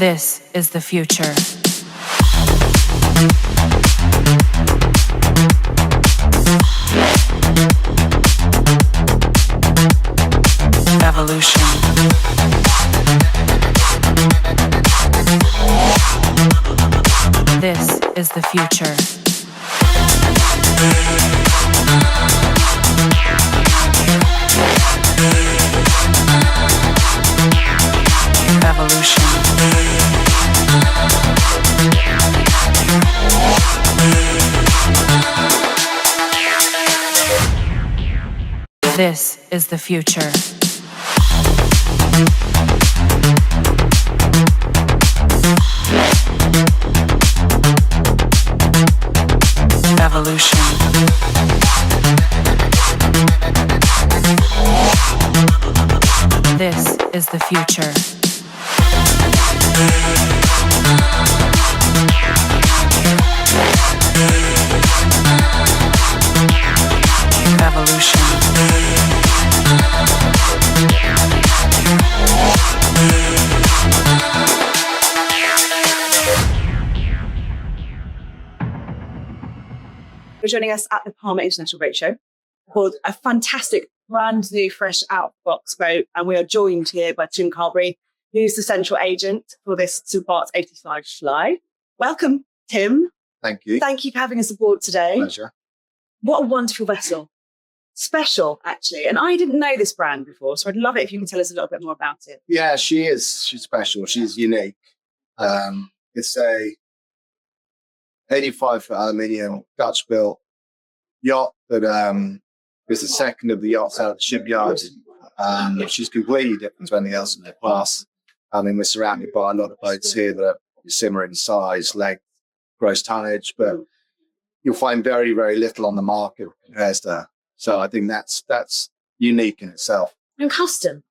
This is the future. Evolution. This is the future. Evolution. This is the future. Evolution. This is the future. Evolution. For joining us at the Palma International Boat Show called a fantastic brand new fresh out box boat, and we are joined here by Tim Carbury, who's the central agent for this ST-BARTH 85 Fly. Welcome, Tim. Thank you. Thank you for having us aboard today. Pleasure. What a wonderful vessel. Special, actually. And I didn't know this brand before, so I'd love it if you can tell us a little bit more about it. Yeah, she is. She's special. She's unique. It's a 85-foot aluminium Dutch-built yacht that is the second of the yachts out of the Shipyard. She's completely different to anything else in their class. I mean, we're surrounded by a lot of boats here that are similar in size, length, gross tonnage, but you'll find very, very little on the market compared to her. So I think that's unique in itself. And custom.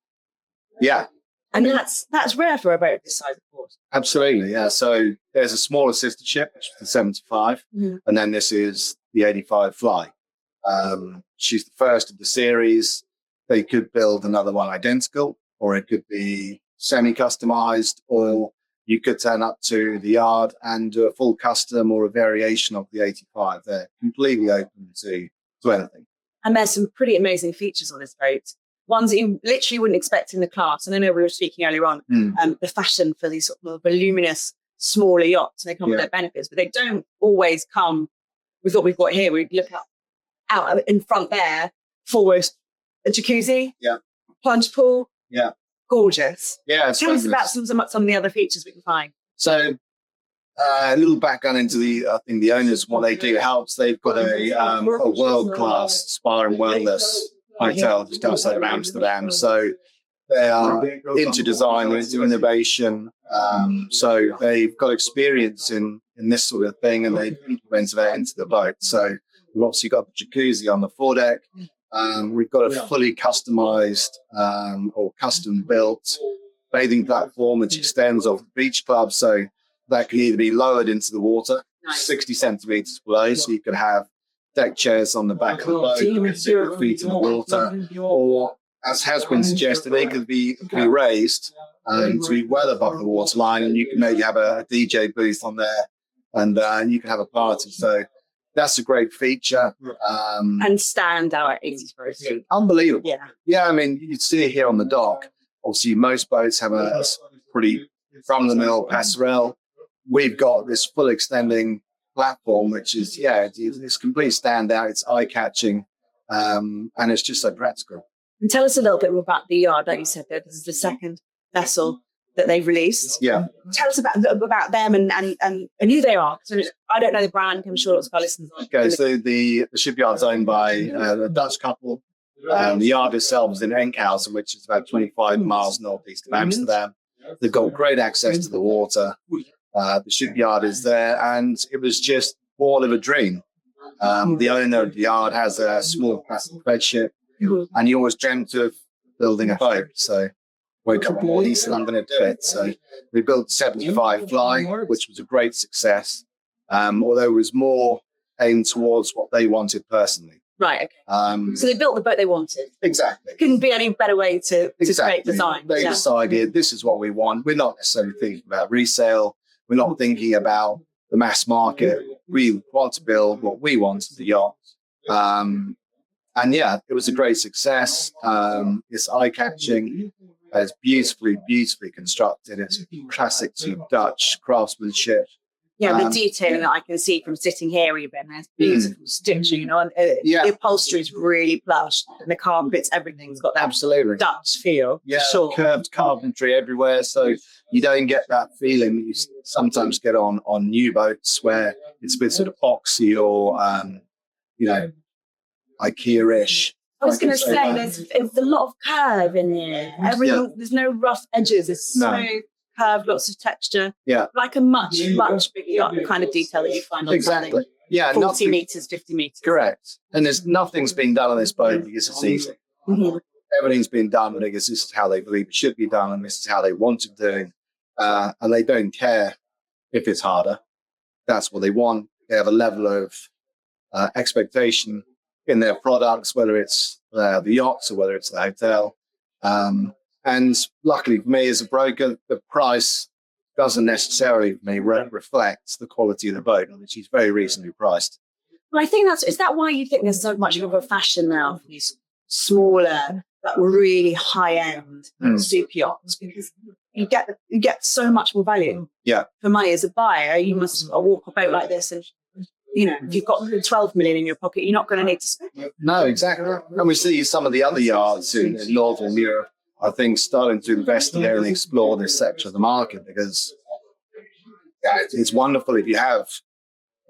Yeah. And that's rare for a boat this size, of course. Absolutely, yeah. So there's a smaller sister ship, which is the 75, and then this is the 85 Fly. She's the first of the series. They could build another one identical, or it could be semi-customized, or you could turn up to the yard and do a full custom or a variation of the 85. They're completely open to anything. And there's some pretty amazing features on this boat. Ones that you literally wouldn't expect in the class. And I know we were speaking earlier on, the fashion for these sort of voluminous, smaller yachts, and they come with their benefits, but they don't always come with what we've got here. We look out in front there, forward, a jacuzzi, plunge pool, gorgeous. Yeah, tell us about some of the other features we can find. So a little background into I think the owners, what they do helps. They've got a world-class spa and wellness hotel just outside of Amsterdam. So they are into design, into innovation. So they've got experience in this sort of thing, and they've implemented that into the boat. So we've obviously got the jacuzzi on the foredeck. We've got a fully customized or custom-built bathing platform which extends off the beach club. So that can either be lowered into the water, 60 centimeters below, so you can have deck chairs on the back of the boat, 0 feet in the water, or, as has been suggested, they could be raised to be well above the waterline, and you can maybe have a DJ booth on there, and you can have a party. So that's a great feature. And Standout at 85 feet. Unbelievable. Yeah. I mean, you see it here on the dock. Obviously, most boats have a pretty from-the-mill passerelle. We've got this full extending platform, which is, it's complete standout. It's eye-catching, and it's just so practical. And tell us a little bit more about the yard. Like you said, this is the second vessel that they've released. Yeah. Tell us about them and who they are. So I don't know the brand. I'm sure lots of our listeners are. Okay, so the shipyard's owned by a Dutch couple. The yard itself is in Enkhuizen, which is about 25 miles northeast of Amsterdam. They've got great access to the water. The shipyard is there, and it was just all of a dream. The owner of the yard has a small plastic bed ship, and he always dreamt of building a boat. So woke up one morning, he said, I'm going to do it. So we built 75 Fly, which was a great success, although it was more aimed towards what they wanted personally. Right. Okay. So they built the boat they wanted. Exactly. Couldn't be any better way to create design. They decided this is what we want. We're not necessarily thinking about resale. We're not thinking about the mass market. We want to build what we want at the yacht. And yeah, it was a great success. It's eye-catching. It's beautifully, beautifully constructed. It's classic sort of Dutch craftsmanship. Yeah, the detailing that I can see from sitting here even. There's beautiful stitching, you know, and the upholstery is really plush. And the carpets, everything's got that absolutely Dutch feel. Yeah, sure. Curved carpentry everywhere. So you don't get that feeling that you sometimes get on new boats where it's a bit sort of boxy or, you know, IKEA-ish. I was going to say, there's a lot of curve in here. Everything, there's no rough edges. It's smooth, curved, lots of texture. Yeah. Like a much bigger yacht, the kind of detail that you find on something. Yeah, 40 metres, 50 metres. Correct. And nothing's been done on this boat because it's easy. Mm-hmm. Everything's been done because this is how they believe it should be done and this is how they want it doing. And they don't care if it's harder. That's what they want. They have a level of expectation in their products, whether it's the yachts or whether it's the hotel. And luckily for me as a broker, the price doesn't necessarily for me reflect the quality of the boat, which is very reasonably priced. Well, I think is that why you think there's so much of a fashion now for these smaller, but really high-end super yachts? Because you get so much more value for money as a buyer. You must walk a boat like this and, you know, if you've got 12 million in your pocket, you're not going to need to spend it. No, exactly. And we see some of the other yards in Northern Europe, I think, starting to investigate and explore this sector of the market because it's wonderful if you have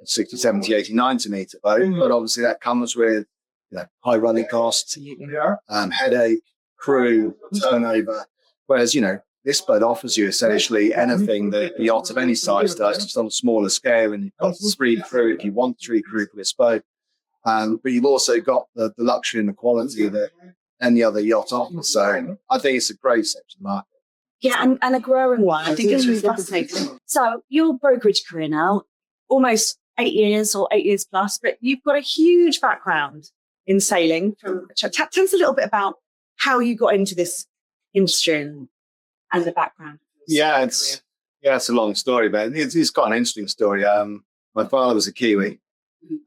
60, 70, 80, 90 metre boat, but obviously that comes with high running costs, headache, crew, turnover. Whereas, this boat offers you essentially anything that the yacht of any size does, just on a smaller scale, and you've got 3 crew if you want 3 crew for this boat. But you've also got the luxury and the quality that any other yacht offers. So I think it's a great sector of the market. Yeah, and a growing one. I think it's really fascinating. So your brokerage career now, almost 8 years or 8 years plus, but you've got a huge background in sailing. Tell us a little bit about how you got into this industry and the background. Yeah, it's a long story, but it's got an interesting story. My father was a Kiwi,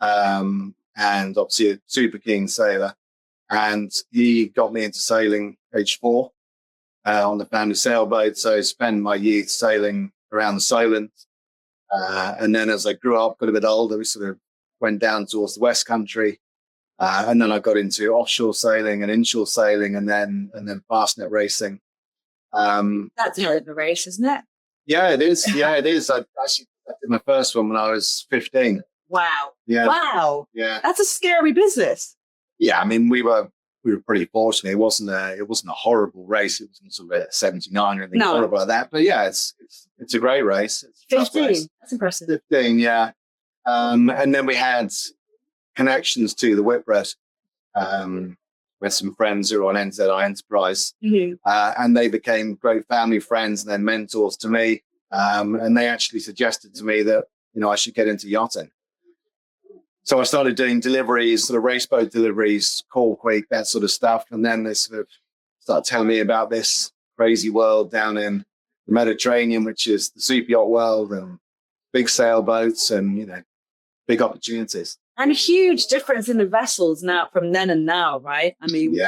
and obviously a super keen sailor, and he got me into sailing age 4 on the family sailboat. So I spent my youth sailing around the Solent, and then as I grew up, got a bit older, we sort of went down towards the West Country, and then I got into offshore sailing and inshore sailing, and then fastnet racing. That's a hell of a race, isn't it? Yeah, it is. Yeah, it is. I did my first one when I was 15. Wow. Yeah. Wow. Yeah. That's a scary business. Yeah, I mean, we were pretty fortunate. It wasn't a horrible race. It wasn't sort of a 79 or anything horrible like that. But yeah, it's a great race. It's a 15. race. That's impressive. 15, yeah. And then we had connections to the Whitbread. With some friends who were on NZI Enterprise, and they became great family friends and then mentors to me. And they actually suggested to me that I should get into yachting. So I started doing deliveries, sort of race boat deliveries, call quake, that sort of stuff. And then they sort of started telling me about this crazy world down in the Mediterranean, which is the super yacht world and big sailboats and big opportunities. And a huge difference in the vessels now from then and now, right? I mean,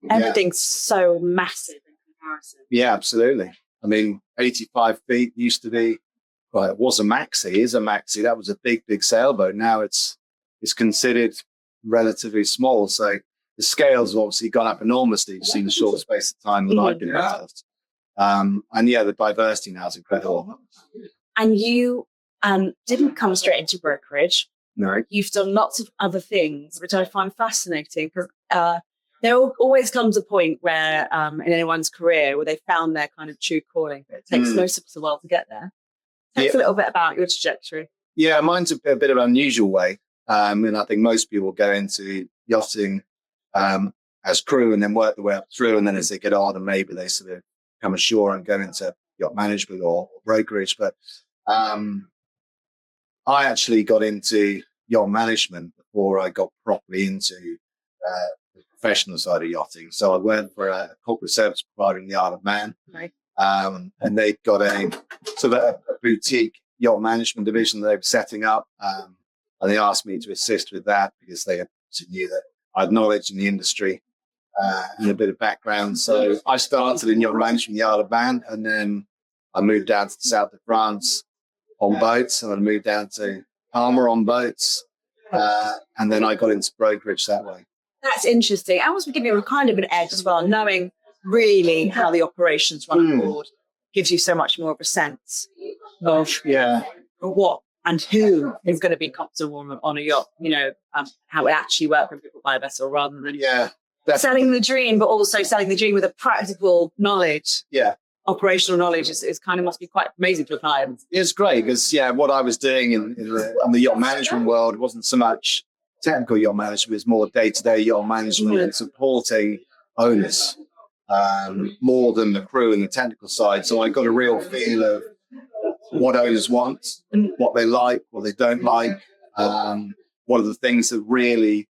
everything's so massive in comparison. Yeah, absolutely. I mean, 85 feet used to be, well, it was a maxi, is a maxi. That was a big, big sailboat. Now it's considered relatively small. So the scales have obviously gone up enormously just in the short space of time that I've been involved. And yeah, the diversity now is incredible. And you didn't come straight into brokerage. No. You've done lots of other things, which I find fascinating. There always comes a point where in anyone's career where they found their kind of true calling, but it takes most of us a while to get there. Tell us a little bit about your trajectory. Yeah, mine's a bit of an unusual way. And I think most people go into yachting as crew and then work their way up through. And then as they get older, maybe they sort of come ashore and go into yacht management or brokerage. But I actually got into yacht management before I got properly into the professional side of yachting. So I worked for a corporate service provider in the Isle of Man. Right. And they've got a boutique yacht management division that they were setting up. And they asked me to assist with that because they knew that I had knowledge in the industry and a bit of background. So I started in yacht management in the Isle of Man, and then I moved down to the south of France on boats, and I moved down to Palma on boats. And then I got into brokerage that way. That's interesting. I was giving you kind of an edge as well, knowing really how the operations run on board gives you so much more of a sense of what and who is going to be comfortable on a yacht, how it actually works when people buy a vessel rather than selling the dream, but also selling the dream with a practical knowledge. Yeah. Operational knowledge is kind of must be quite amazing for clients. It's great because, what I was doing in the yacht management world wasn't so much technical yacht management, it was more day-to-day yacht management and supporting owners more than the crew and the technical side. So I got a real feel of what owners want, what they like, what they don't like, what are the things that really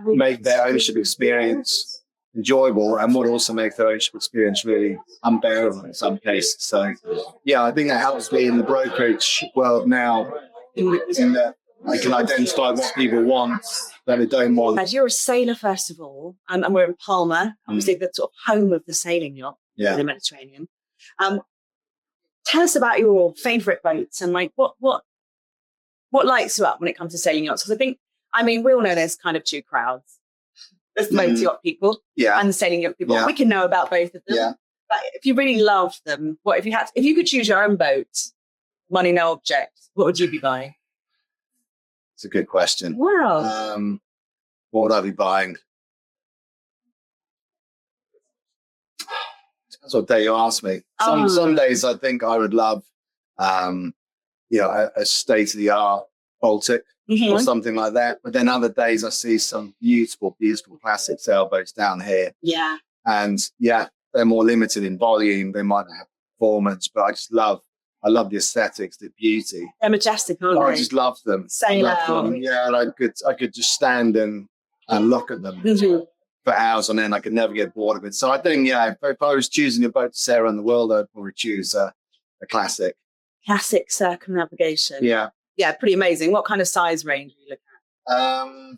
make their ownership experience enjoyable, and what also makes their ownership experience really unbearable in some cases. So, I think that helps me in the brokerage world now, in that I can identify what people want that they don't want. As you're a sailor, first of all, and we're in Palma, obviously the sort of home of the sailing yacht in the Mediterranean. Tell us about your favourite boats and what lights you up when it comes to sailing yachts. Because we all know there's kind of two crowds. There's the motor yacht people and the sailing yacht people. Yeah. We can know about both of them. Yeah. But if you really loved them, if you could choose your own boat, money no object, what would you be buying? It's a good question. Wow. What would I be buying? That's what day you ask me. Some days I think I would love, a state-of-the-art Baltic or something like that. But then other days I see some beautiful, beautiful classic sailboats down here. Yeah. And they're more limited in volume. They might not have performance, but I love the aesthetics, the beauty. They're majestic, aren't they? I just love them. Sail out. Yeah, and I could just stand and look at them for hours on end. I could never get bored of it. So I think, if I was choosing a boat to sail around the world, I'd probably choose a classic. Classic circumnavigation. Yeah. Yeah, pretty amazing. What kind of size range are you looking at?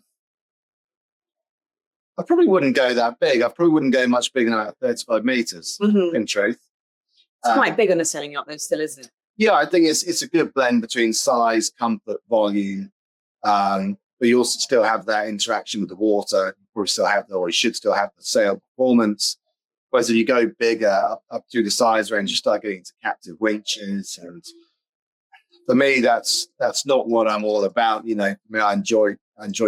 I probably wouldn't go that big. I probably wouldn't go much bigger than about 35 meters, in truth. It's quite big on a sailing yacht, though, still, isn't it? Yeah, I think it's a good blend between size, comfort, volume, but you also still have that interaction with the water. You should still have the sail performance. Whereas if you go bigger, up through the size range, you start getting into captive winches. And for me, that's not what I'm all about. I enjoy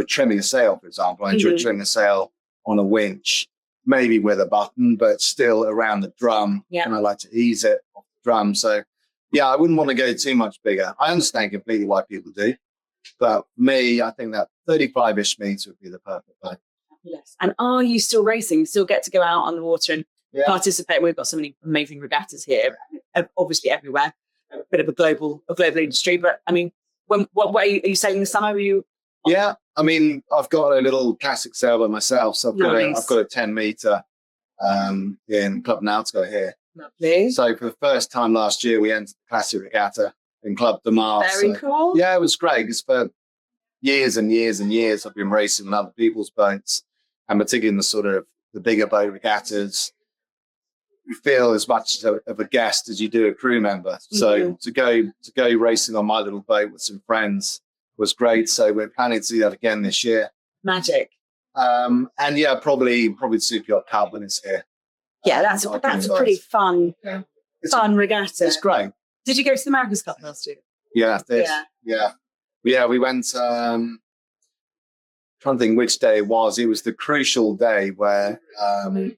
trimming a sail, for example. I enjoy trimming a sail on a winch, maybe with a button, but still around the drum. Yeah. And I like to ease it off the drum. So, I wouldn't want to go too much bigger. I understand completely why people do. But me, I think that 35-ish meters would be the perfect height. Yes. And are you still racing? You still get to go out on the water and participate? We've got so many amazing regattas here, obviously everywhere. A bit of a global industry. But, what are you sailing this summer? Yeah, I've got a little classic sailboat myself. So I've got a 10 meter in Club Náutico here. Lovely. So for the first time last year, we entered the classic regatta in Club de Mars. Very cool. Yeah, it was great because for years and years and years, I've been racing on other people's boats, and particularly in the sort of the bigger boat regattas, you feel as much of a guest as you do a crew member. So to go racing on my little boat with some friends was great. So we're planning to do that again this year. Magic. And probably the Super Yacht Cup when it's here. Yeah, that's a pretty fun regatta. It's great. Did you go to the America's Cup last year? Yeah, we went. Trying to think which day it was. It was the crucial day where it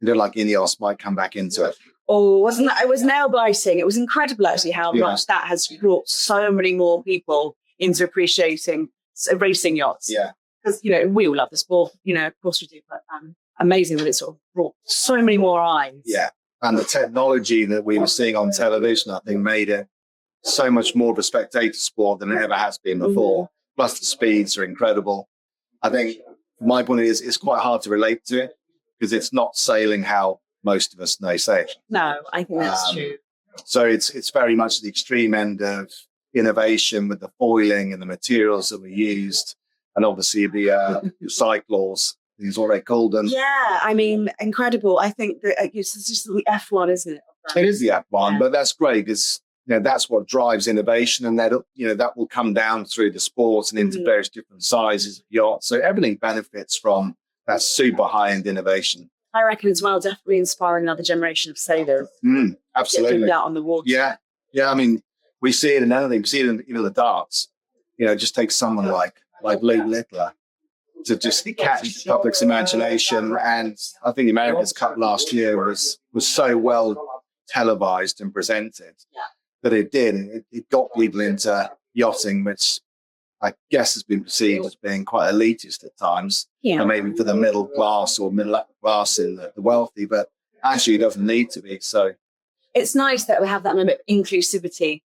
looked like Ineos might come back into it. Oh, wasn't that? It was nail biting. It was incredible, actually, how much that has brought so many more people into appreciating racing yachts. Yeah, because we all love the sport. Of course we do. But amazing that it sort of brought so many more eyes. Yeah, and the technology that we were seeing on television, I think, made it so much more of a spectator sport than it ever has been before. Plus the speeds are incredible. I think from my point of view, it's quite hard to relate to it because it's not sailing how most of us know sail. No, I think that's true. So it's very much the extreme end of innovation with the foiling and the materials that were used, and obviously the cyclaws, is what they called them. Yeah, I mean, incredible. I think that it's just the F1, isn't it? It is the F1, but that's great because that's what drives innovation, and that that will come down through the sport and into various different sizes of yachts. So everything benefits from that super high-end innovation. I reckon as well, definitely inspiring another generation of sailors. Absolutely. Out on the water. Yeah. I mean, we see it in anything. We see it in even the darts. Just take someone like Luke Littler to just catch the public's imagination. And I think the America's Cup last year was so well televised and presented that it did. It got people into yachting, which I guess has been perceived as being quite elitist at times, and maybe for the middle class or middle upper class in the wealthy, but actually it doesn't need to be. So it's nice that we have that moment of inclusivity.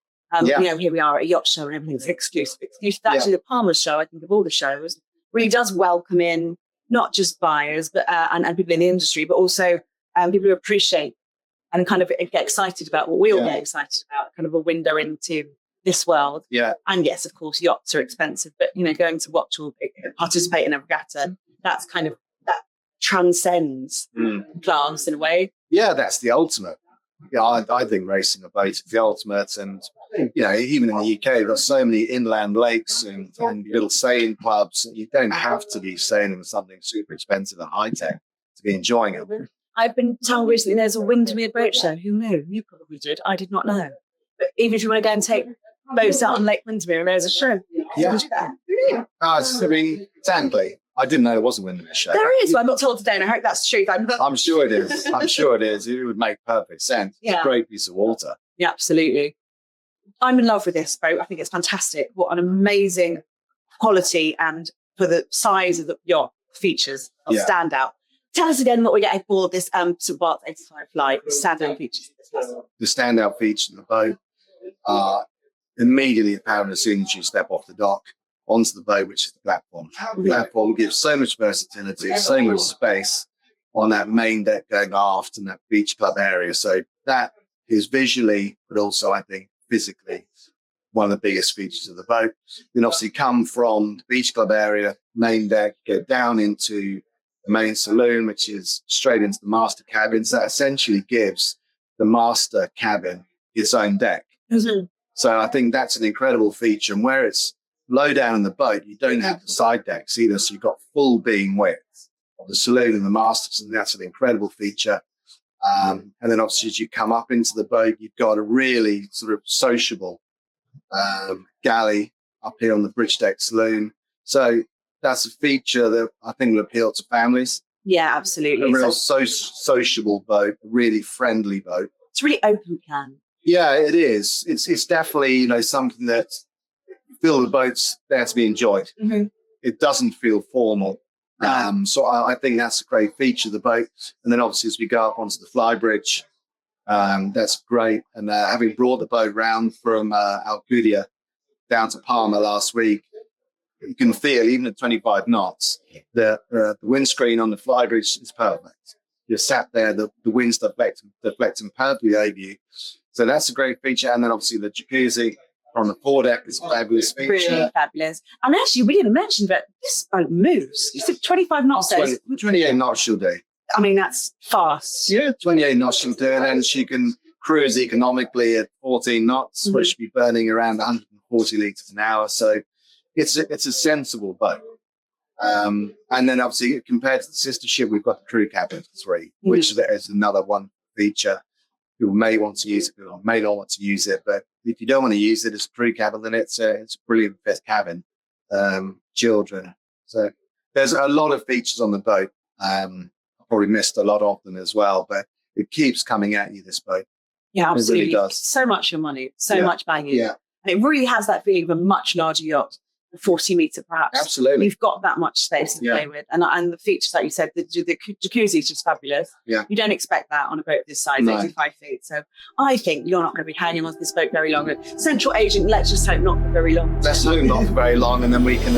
Here we are at a yacht show and everything's exclusive. Actually, the Palma show, I think of all the shows, really does welcome in not just buyers, but and people in the industry, but also people who appreciate and kind of get excited about what we all get excited about, kind of a window into this world. Yeah. And yes, of course, yachts are expensive, but going to watch or participate in a regatta, that transcends class in a way. Yeah, that's the ultimate. I think racing a boat is the ultimate. And, even in the UK, there's so many inland lakes and little sailing clubs. You don't have to be sailing with something super expensive and high-tech to be enjoying it. I've been told recently there's a Windermere boat show. Who knew? You probably did. I did not know. But even if you want to go and take boats out on Lake Windermere, there's a show. Yeah. Exactly. I didn't know there was a Windermere show. There is. Well, I'm not told today, and I hope that's the truth. I'm sure it is. It would make perfect sense. It's a great piece of water. Yeah, absolutely. I'm in love with this boat. I think it's fantastic. What an amazing quality, and for the size of the yacht features of Standout. Tell us again what we're getting for this ST-BARTH 85 flight, the Standout features. The Standout features of the boat are immediately apparent as soon as you step off the dock onto the boat, which is the platform. The platform gives so much versatility, so much space on that main deck going aft and that beach club area. So that is visually, but also I think physically, one of the biggest features of the boat. Then obviously come from the beach club area, main deck, go down into the main saloon, which is straight into the master cabin. So that essentially gives the master cabin its own deck. Mm-hmm. So I think that's an incredible feature. And where it's low down in the boat, you don't have the side decks either. So you've got full beam width of the saloon and the masters, and that's an incredible feature. And then obviously as you come up into the boat, you've got a really sort of sociable galley up here on the bridge deck saloon. So that's a feature that I think will appeal to families. Yeah, absolutely. A real sociable boat, a really friendly boat. It's really open plan. Yeah, it is. It's definitely, something that you feel the boat's there to be enjoyed. Mm-hmm. It doesn't feel formal. So I think that's a great feature of the boat. And then obviously as we go up onto the flybridge, that's great. And having brought the boat round from Alcudia down to Palma last week, you can feel, even at 25 knots, the windscreen on the flybridge is perfect. You're sat there, the wind's deflecting perfectly over you. So that's a great feature. And then obviously the jacuzzi on the foredeck is a fabulous feature. Really fabulous. And actually, we didn't mention that this boat moves. You said 25 knots. 28 knots she'll do. I mean, that's fast. Yeah, 28 knots she'll do. And then she can cruise economically at 14 knots, where she'll be burning around 140 litres an hour. So it's a sensible boat. And then obviously compared to the sister ship, we've got the crew cabin for 3, which is another one feature. People may want to use it, people may not want to use it, but if you don't want to use it as a crew cabin, then it's a brilliant fifth cabin. Children. So there's a lot of features on the boat. I probably missed a lot of them as well, but it keeps coming at you, this boat. Yeah, absolutely. It really does. So much your money, so much value. Yeah. And it really has that feeling of a much larger yacht. 40 meter perhaps. Absolutely. You've got that much space to play with. And the features that you said, the jacuzzi is just fabulous. Yeah. You don't expect that on a boat this size, 85 feet. So I think you're not going to be hanging on this boat very long. Central agent, let's just hope not for very long. Let's hope not for very long, and then we can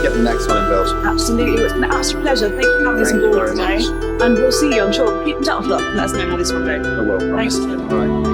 get the next one built. Absolutely. It's been an absolute pleasure. Thank you for having us on board today. And we'll see you, I'm sure. Keep in touch with us and let us know how this one goes. I will, promise. Thanks. All right.